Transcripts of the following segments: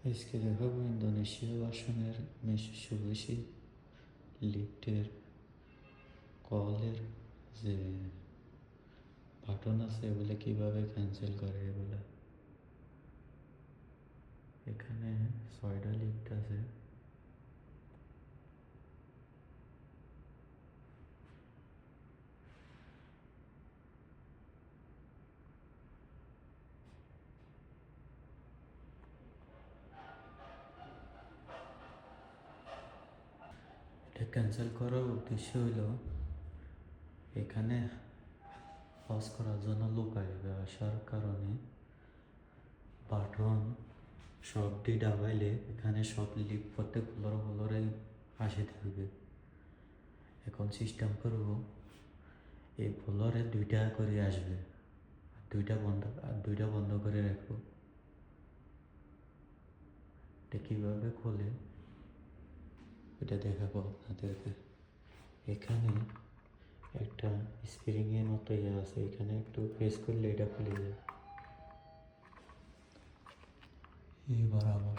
আজকে দেখাবো ইন্দোনেশীয় ভার্সনের মিৎসুবিশি লিফটের কলের যে বাটন আছে এগুলো কীভাবে ক্যান্সেল করে। এগুলো এখানে 6টা লিফট আছে। এটা ক্যান্সেল করার উদ্দেশ্য হলো এখানে পজ করার জন্য লোক আসবে, আসার কারণে বাটন সবটি দাবাইলে এখানে সব লিফট প্রত্যেক ফ্লোরে আসে থাকবে। এখন সিস্টেম করব এই ফ্লোরে 2টা করে আসবে, আর 2টা বন্ধ করে রাখবো। এটা কীভাবে খোলে এটা দেখাবো আপনাদেরকে। এখানে একটা স্প্রিংয়ের মতো আছে, এখানে একটু প্রেস করলে এটা খুলে যায়। এবার আবার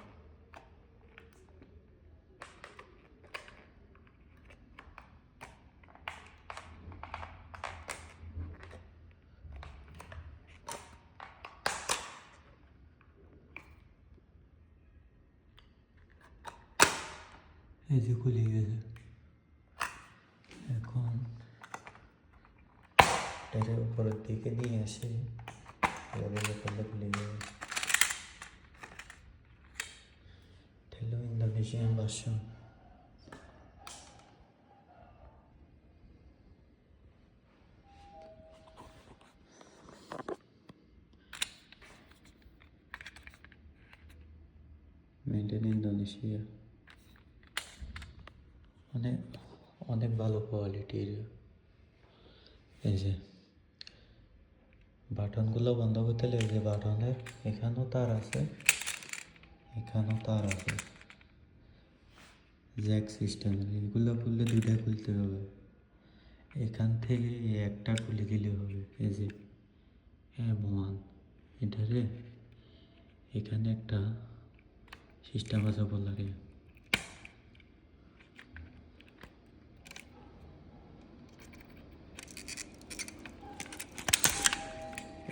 এই যে খুলে গেছে। এখন এটাকে উপরের দিকে নিয়ে আসে করলে খুলে যাবে। হলো Indonesian version. Made in Indonesia. অনেক অনেক ভালো কোয়ালিটির। এই যে বাটনগুলো বন্ধ করতে হলে এই যে বাটনের এখানেও তার আছে, এখানেও তার আছে, জ্যাক সিস্টেমের। এগুলো খুললে 2টা খুলতে হবে। এখান থেকে একটা খুলে দিলে হবে। এই যে M1 এটারে এখানে একটা সিস্টেম আছে বলারে,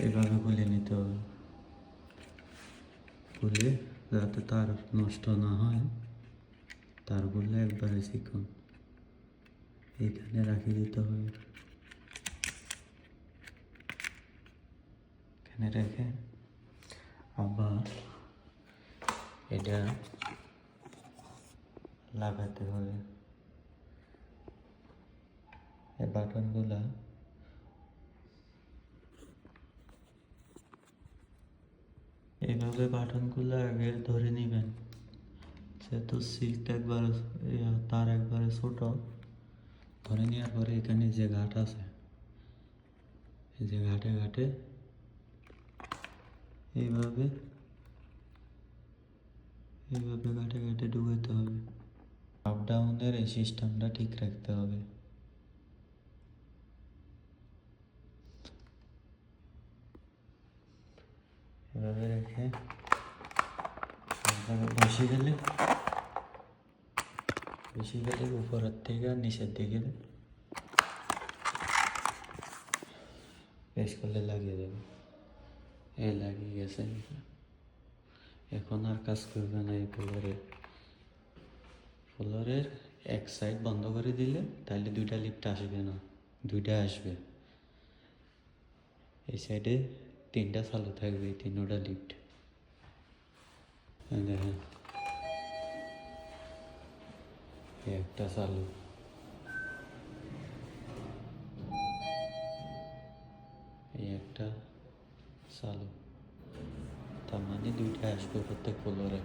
এইভাবে খুলে নিতে হবে। খুলে যাতে তার নষ্ট না হয়, তারগুলো একবারে চিকন এখানে রাখি দিতে হবে। এখানে রেখে আবার এটা লাগাতে হবে। এই বাটনগুলা এইভাবে বাটনগুলো আগে ধরে নেবেন। যেহেতু সিলটা একবার তার একবারে ছোট, ধরে নেওয়ার পরে এখানে যে ঘাট আছে, এই যে ঘাটে ঘাটে এইভাবে এইভাবে ঘাটে ঘাটে ঢুকাতে হবে। আপ ডাউনের এই সিস্টেমটা ঠিক রাখতে হবে। এভাবে রেখে বসে গেলে উপরের থেকে নিচের দিকে প্রেস করলে লাগিয়ে দেবে। এই লাগিয়ে গেছে। এখন আর কাজ করবে না। এই ফ্লোরের এক সাইড বন্ধ করে দিলে তাহলে 2টা লিফট আসবে না, 2টা আসবে। এই সাইডে 3টা চালু থাকবে, এই 3টা লিফট। দেখেন একটা চালু, এই একটা চালু, তার মানে 2টা আসবে প্রত্যেক ফ্লোরে।